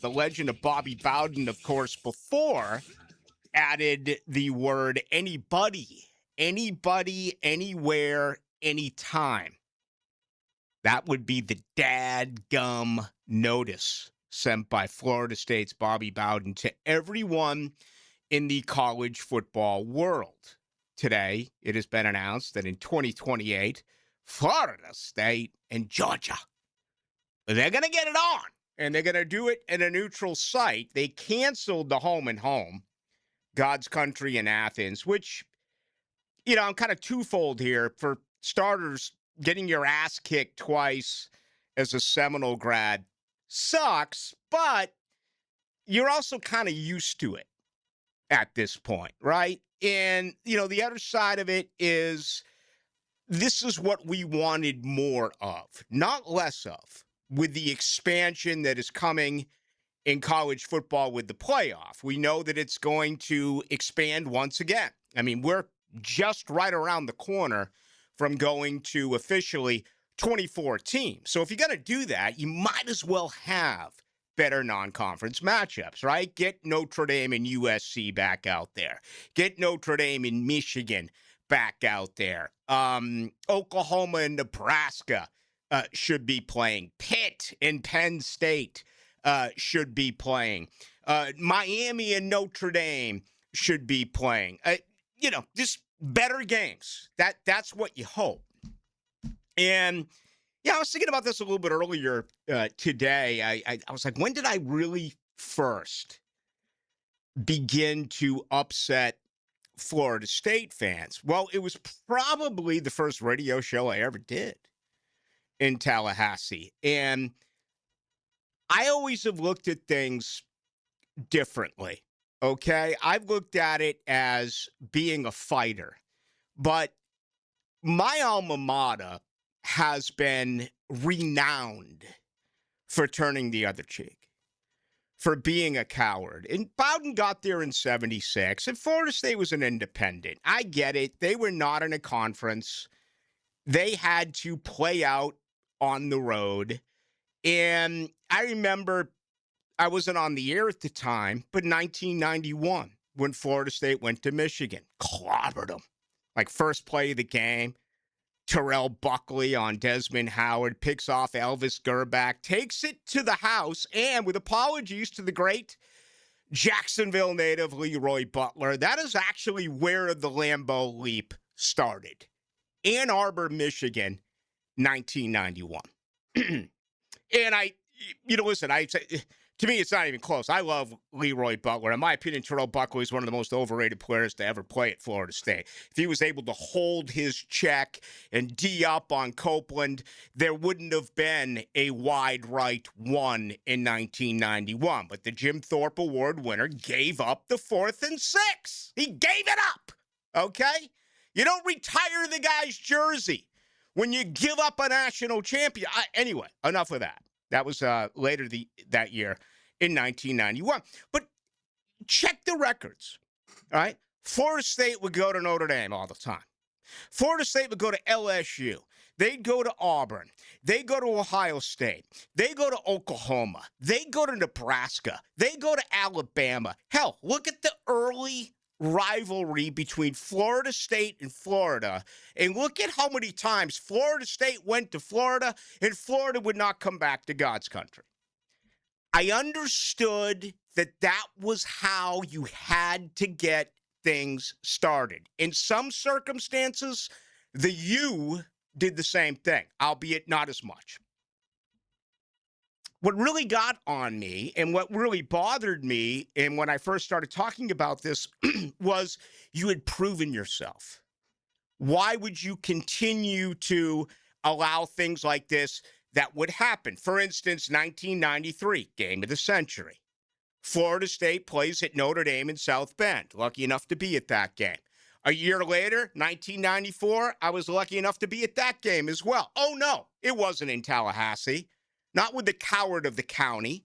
The legend of Bobby Bowden, of course, before added the word anybody, anywhere, anytime. That would be the dadgum notice sent by Florida State's Bobby Bowden to everyone in the college football world. Today, it has been announced that in 2028, Florida State and Georgia, they're going to get it on, and they're going to do it in a neutral site. They canceled the home and home, God's country in Athens, which, I'm kind of twofold here. For starters, getting your ass kicked twice as a Seminole grad sucks, but you're also kind of used to it at this point, right? And, the other side of it is this is what we wanted more of, not less of, with the expansion that is coming in college football with the playoff. We know that it's going to expand once again. I mean, we're just right around the corner from going to officially 24 teams. So if you're going to do that, you might as well have better non-conference matchups, right? Get Notre Dame and USC back out there. Get Notre Dame and Michigan back out there. Oklahoma and Nebraska should be playing. Pitt and Penn State should be playing. Miami and Notre Dame should be playing. Just better games. That's what you hope. And I was thinking about this a little bit earlier today. I was like, when did I really first begin to upset Florida State fans? Well, it was probably the first radio show I ever did in Tallahassee. And I always have looked at things differently, okay? I've looked at it as being a fighter. But my alma mater has been renowned for turning the other cheek, for being a coward. And Bowden got there in 76, and Florida State was an independent. I get it. They were not in a conference. They had to play out on the road. And I remember I wasn't on the air at the time, but 1991, when Florida State went to Michigan, clobbered them. Like first play of the game, Terrell Buckley on Desmond Howard, picks off Elvis Gerback, takes it to the house, and with apologies to the great Jacksonville native Leroy Butler, that is actually where the Lambeau Leap started. Ann Arbor, Michigan, 1991. And listen, to me, it's not even close. I love Leroy Butler. In my opinion, Terrell Buckley is one of the most overrated players to ever play at Florida State. If he was able to hold his check and D up on Copeland, there wouldn't have been a wide right one in 1991. But the Jim Thorpe Award winner gave up the 4th and 6. He gave it up, okay? You don't retire the guy's jersey when you give up a national champion. Anyway, enough of that. That was later that year in 1991. But check the records, all right? Florida State would go to Notre Dame all the time. Florida State would go to LSU. They'd go to Auburn. They go to Ohio State. They go to Oklahoma. They go to Nebraska. They go to Alabama. Hell, look at the early rivalry between Florida State and Florida, and look at how many times Florida State went to Florida and Florida would not come back to God's country. I understood that was how you had to get things started. In some circumstances, the U did the same thing, albeit not as much. What really got on me and what really bothered me, and when I first started talking about this, was you had proven yourself. Why would you continue to allow things like this that would happen? For instance, 1993, game of the century. Florida State plays at Notre Dame in South Bend. Lucky enough to be at that game. A year later, 1994, I was lucky enough to be at that game as well. Oh, no, it wasn't in Tallahassee. Not with the coward of the county.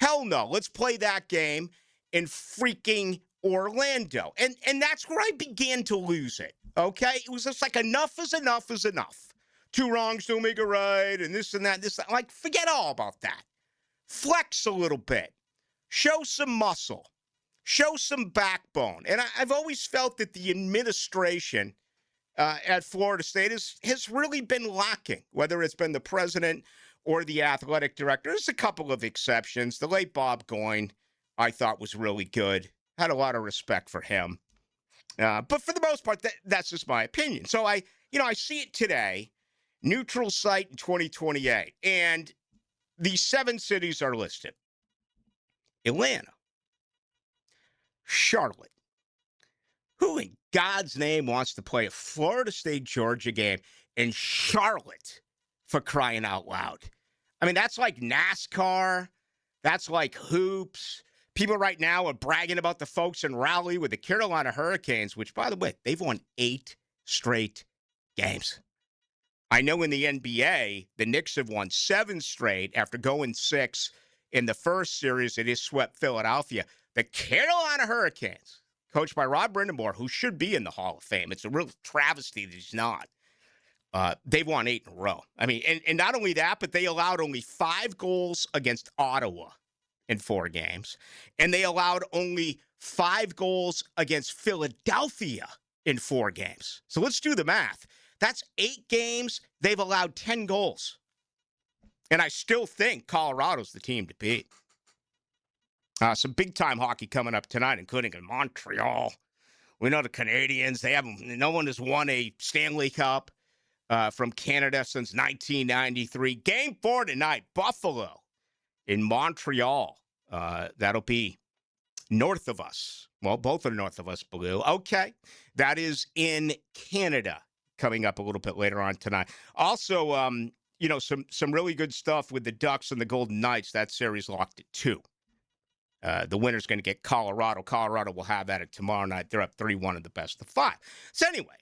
Hell no. Let's play that game in freaking Orlando. And that's where I began to lose it, okay? It was just like enough is enough is enough. Two wrongs don't make a right, and this and that, this. Like, forget all about that. flex a little bit, show some muscle, show some backbone. And I've always felt that the administration at Florida State has really been lacking, whether it's been the president or the athletic director. There's a couple of exceptions. The late Bob Goyne, I thought, was really good. Had a lot of respect for him. But for the most part, that's just my opinion. So I see it today, neutral site in 2028, and the 7 cities are listed: Atlanta, Charlotte. Who in God's name wants to play a Florida State-Georgia game in Charlotte, for crying out loud? I mean, that's like NASCAR. That's like hoops. People right now are bragging about the folks in Raleigh with the Carolina Hurricanes, which, by the way, they've won 8 straight games. I know in the NBA, the Knicks have won 7 straight after going 6 in the first series. They just swept Philadelphia. The Carolina Hurricanes, coached by Rod Brindamore, who should be in the Hall of Fame. It's a real travesty that he's not. They've won 8 in a row. I mean, and not only that, but they allowed only 5 goals against Ottawa in 4 games. And they allowed only 5 goals against Philadelphia in 4 games. So let's do the math. That's 8 games. They've allowed 10 goals. And I still think Colorado's the team to beat. Some big-time hockey coming up tonight, including in Montreal. We know the Canadians. No one has won a Stanley Cup from Canada since 1993. Game 4 tonight, Buffalo in Montreal. That'll be north of us. Well, both are north of us, Ballou. Okay, that is in Canada, coming up a little bit later on tonight. Also, some really good stuff with the Ducks and the Golden Knights. That series locked at 2. The winner's going to get Colorado. Colorado will have at it tomorrow night. They're up 3-1 in the best of 5. So anyway,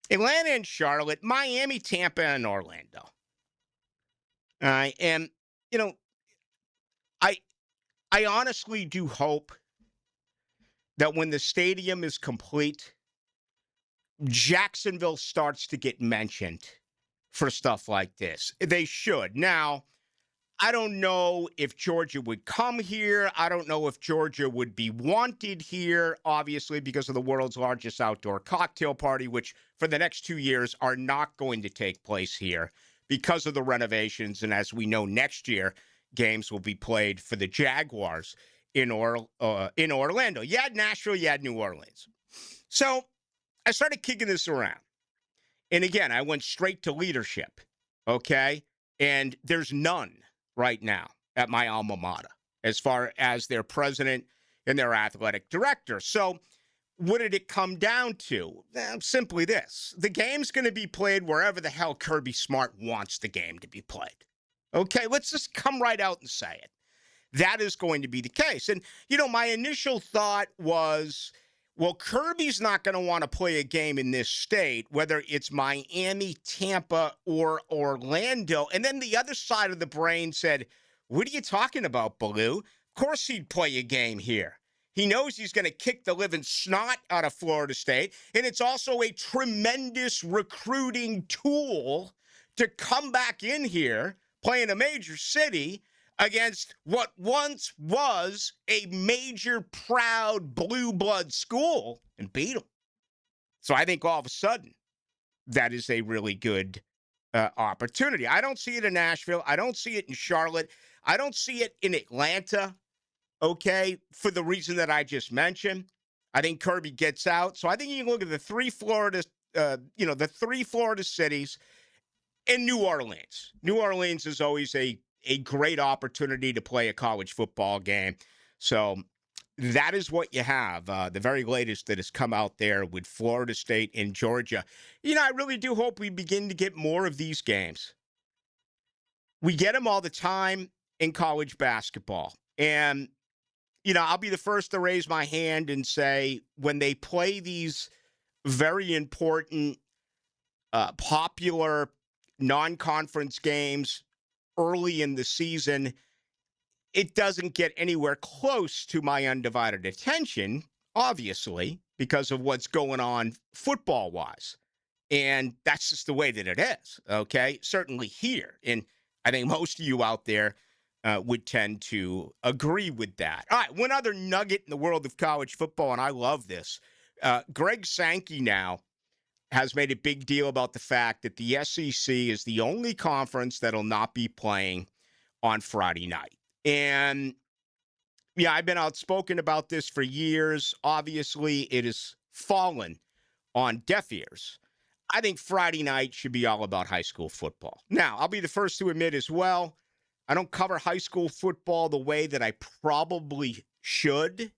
Atlanta and Charlotte, Miami, Tampa, and Orlando. And, I honestly do hope that when the stadium is complete, Jacksonville starts to get mentioned for stuff like this. They should. Now, I don't know if Georgia would come here. I don't know if Georgia would be wanted here, obviously, because of the world's largest outdoor cocktail party, which for the next 2 years are not going to take place here because of the renovations. And as we know, next year, games will be played for the Jaguars in Orlando. You had Nashville, you had New Orleans. So I started kicking this around. And again, I went straight to leadership, okay? And there's none right now at my alma mater as far as their president and their athletic director. So what did it come down to? Simply this. The game's going to be played wherever the hell Kirby Smart wants the game to be played. Okay, let's just come right out and say it. That is going to be the case. And, my initial thought was, well, Kirby's not going to want to play a game in this state, whether it's Miami, Tampa, or Orlando. And then the other side of the brain said, what are you talking about, Ballou? Of course he'd play a game here. He knows he's going to kick the living snot out of Florida State. And it's also a tremendous recruiting tool to come back in here, playing a major city against what once was a major, proud, blue blood school and beat them. So I think all of a sudden that is a really good opportunity. I don't see it in Nashville. I don't see it in Charlotte. I don't see it in Atlanta, okay, for the reason that I just mentioned. I think Kirby gets out. So I think you can look at the 3 Florida, the 3 Florida cities and New Orleans. New Orleans is always a great opportunity to play a college football game. So that is what you have. The very latest that has come out there with Florida State and Georgia. I really do hope we begin to get more of these games. We get them all the time in college basketball. And, I'll be the first to raise my hand and say when they play these very important, popular non-conference games early in the season, it doesn't get anywhere close to my undivided attention, obviously, because of what's going on football-wise. And that's just the way that it is, okay? Certainly here. And I think most of you out there would tend to agree with that. All right, one other nugget in the world of college football, and I love this. Greg Sankey now has made a big deal about the fact that the SEC is the only conference that'll not be playing on Friday night. And yeah, I've been outspoken about this for years. Obviously, it has fallen on deaf ears. I think Friday night should be all about high school football. Now, I'll be the first to admit as well, I don't cover high school football the way that I probably should.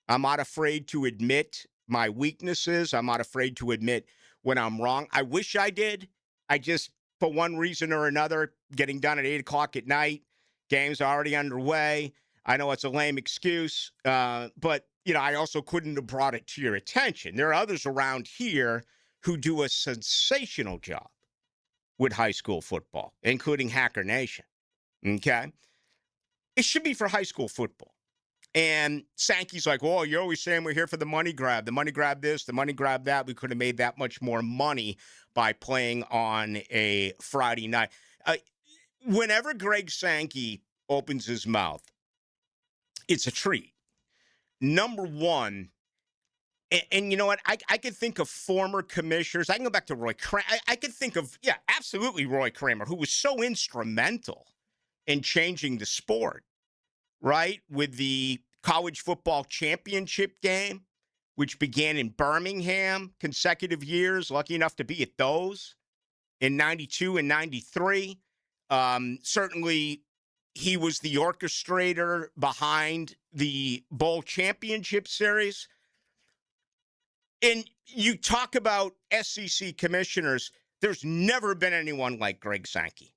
I'm not afraid to admit my weaknesses. I'm not afraid to admit when I'm wrong. I wish I did. I just, for one reason or another, getting done at 8 o'clock at night, game's already underway. I know it's a lame excuse, but, I also couldn't have brought it to your attention. There are others around here who do a sensational job with high school football, including Hacker Nation, okay? It should be for high school football. And Sankey's like, oh, you're always saying we're here for the money grab this, the money grab that. We could have made that much more money by playing on a Friday night. Whenever Greg Sankey opens his mouth, it's a treat. Number one, and you know what? I could think of former commissioners. I can go back to Roy Kramer. I could think of, absolutely Roy Kramer, who was so instrumental in changing the sport, right? With the college football championship game, which began in Birmingham, consecutive years, lucky enough to be at those in 92 and 93. Certainly, he was the orchestrator behind the Bowl Championship Series. And you talk about SEC commissioners, there's never been anyone like Greg Sankey.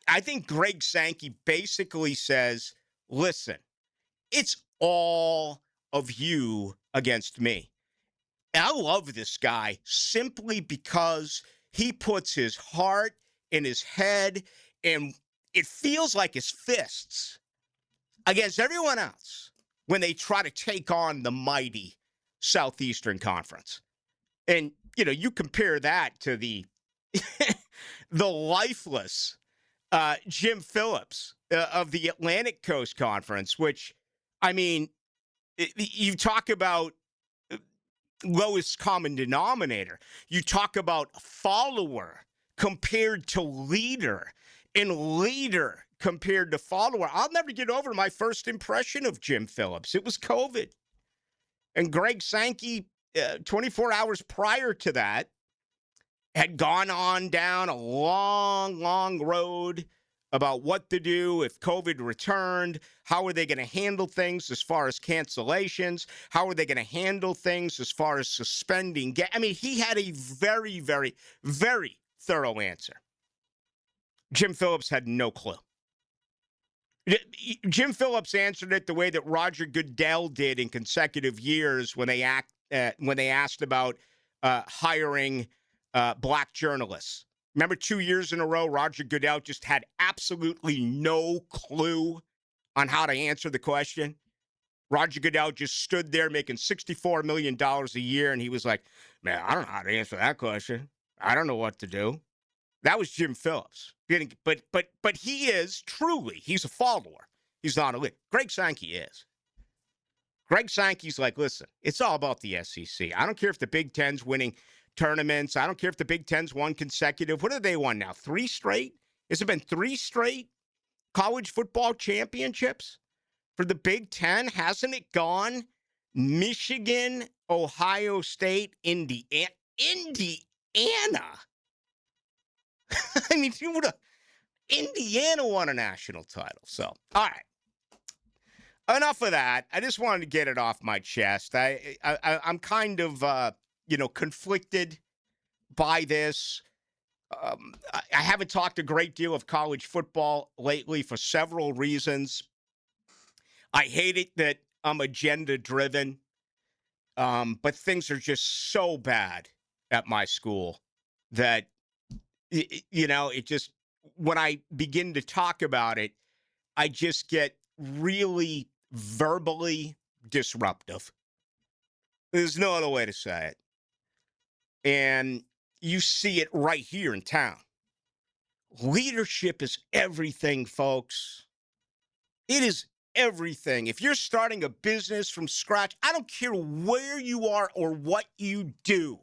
I think Greg Sankey basically says, listen, it's all of you against me. And I love this guy simply because he puts his heart in his head, and it feels like his fists against everyone else when they try to take on the mighty Southeastern Conference. And, you compare that to the the lifeless Jim Phillips of the Atlantic Coast Conference, which, you talk about lowest common denominator. You talk about follower compared to leader, and leader compared to follower. I'll never get over my first impression of Jim Phillips. It was COVID. And Greg Sankey, 24 hours prior to that, had gone on down a long, long road about what to do if COVID returned. How are they going to handle things as far as cancellations? How are they going to handle things as far as suspending? He had a very, very, very thorough answer. Jim Phillips had no clue. Jim Phillips answered it the way that Roger Goodell did in consecutive years when they asked about hiring black journalists. Remember 2 years in a row, Roger Goodell just had absolutely no clue on how to answer the question. Roger Goodell just stood there making $64 million a year, and he was like, man, I don't know how to answer that question. I don't know what to do. That was Jim Phillips. But he is truly, he's a follower. He's not a leader. Greg Sankey is. Greg Sankey's like, listen, it's all about the SEC. I don't care if the Big Ten's winning tournaments. I don't care if the Big Ten's won consecutive. What have they won now? 3 straight? Has it been 3 straight college football championships for the Big Ten? Hasn't it gone Michigan, Ohio State, Indiana? Indiana won a national title. So, all right. Enough of that. I just wanted to get it off my chest. I'm kind of, conflicted by this. I haven't talked a great deal of college football lately for several reasons. I hate it that I'm agenda-driven, but things are just so bad at my school that, it just, when I begin to talk about it, I just get really verbally disruptive. There's no other way to say it. And you see it right here in town. Leadership is everything, folks. It is everything. If you're starting a business from scratch, I don't care where you are or what you do.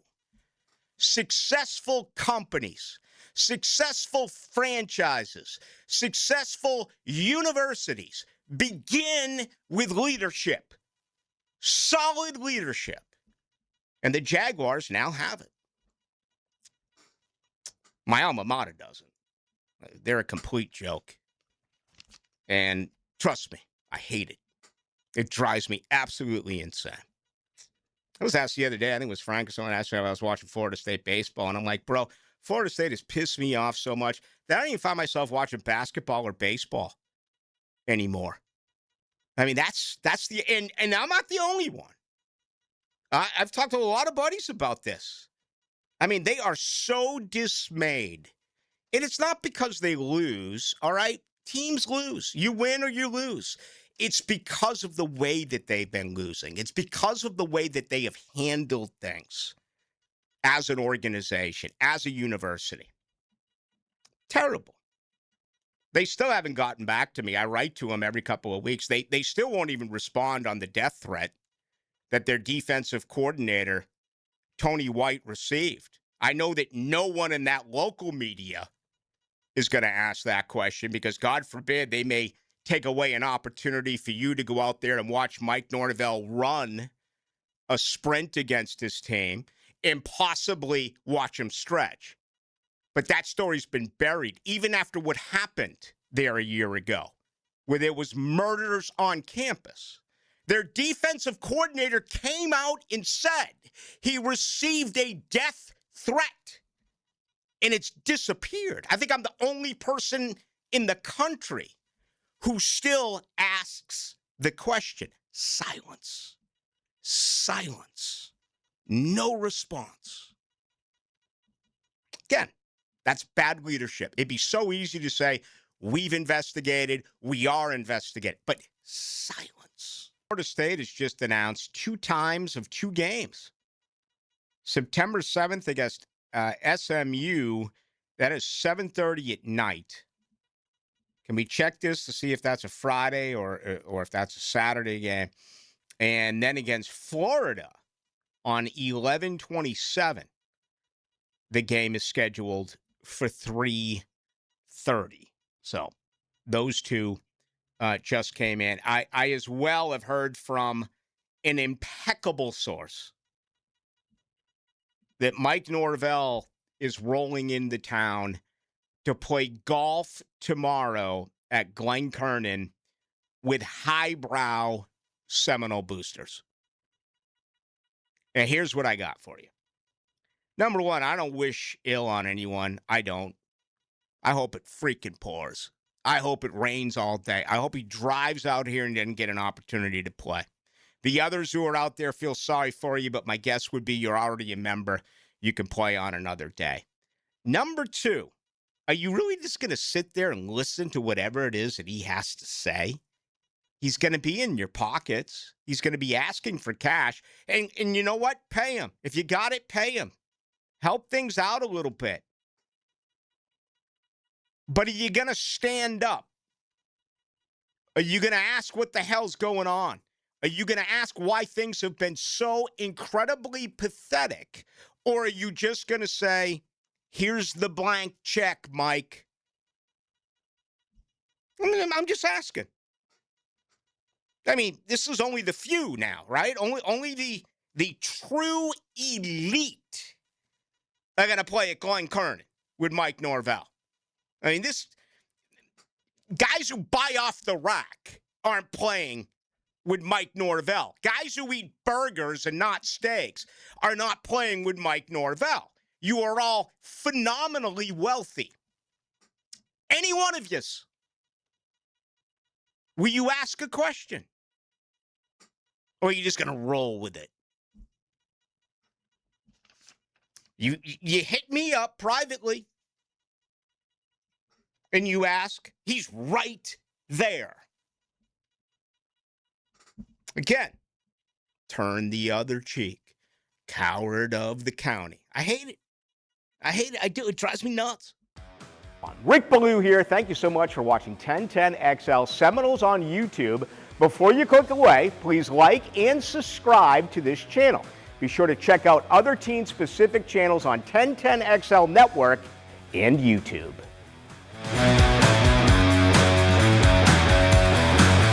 Successful companies, successful franchises, successful universities begin with leadership, solid leadership. And the Jaguars now have it. My alma mater doesn't. They're a complete joke. And trust me, I hate it. It drives me absolutely insane. I was asked the other day, I think it was Frank or someone asked me if I was watching Florida State baseball, and I'm like, bro, Florida State has pissed me off so much that I don't even find myself watching basketball or baseball anymore. I mean, that's the and I'm not the only one. I've talked to a lot of buddies about this. I mean, they are so dismayed. And it's not because they lose, all right? Teams lose. You win or you lose. It's because of the way that they've been losing. It's because of the way that they have handled things as an organization, as a university. Terrible. They still haven't gotten back to me. I write to them every couple of weeks. They still won't even respond on the death threat that their defensive coordinator, Tony White, received. I know that no one in that local media is going to ask that question because, God forbid, they may take away an opportunity for you to go out there and watch Mike Norvell run a sprint against his team and possibly watch him stretch. But that story's been buried even after what happened there a year ago, where there was murders on campus. Their defensive coordinator came out and said he received a death threat, and it's disappeared. I think I'm the only person in the country who still asks the question. Silence. Silence. No response. Again, that's bad leadership. It'd be so easy to say, we've investigated, we are investigating, but silence. Florida State has just announced 2 times of 2 games. September 7th against SMU, that is 7:30 at night. Can we check this to see if that's a Friday or if that's a Saturday game? And then against Florida on 11/27, the game is scheduled for 3:30. So those 2 just came in. I as well have heard from an impeccable source that Mike Norvell is rolling into town to play golf tomorrow at Glen Kernan with highbrow Seminole boosters. And here's what I got for you. Number one, I don't wish ill on anyone. I don't. I hope it freaking pours. I hope it rains all day. I hope he drives out here and doesn't get an opportunity to play. The others who are out there feel sorry for you, but my guess would be you're already a member. You can play on another day. Number 2, are you really just going to sit there and listen to whatever it is that he has to say? He's going to be in your pockets. He's going to be asking for cash. And you know what? Pay him. If you got it, pay him. Help things out a little bit. But are you going to stand up? Are you going to ask what the hell's going on? Are you going to ask why things have been so incredibly pathetic? Or are you just going to say, here's the blank check, Mike? I'm just asking. I mean, this is only the few now, right? Only the true elite are going to play at Glen Kernan with Mike Norvell. I mean, this guys who buy off the rack aren't playing with Mike Norvell. Guys who eat burgers and not steaks are not playing with Mike Norvell. You are all phenomenally wealthy. Any one of yous. Will you ask a question? Or are you just going to roll with it? You hit me up privately. And you ask, he's right there. Again, turn the other cheek. Coward of the county. I hate it. I hate it. I do. It drives me nuts. Rick Ballou here. Thank you so much for watching 1010XL Seminoles on YouTube. Before you click away, please like and subscribe to this channel. Be sure to check out other team-specific channels on 1010XL Network and YouTube.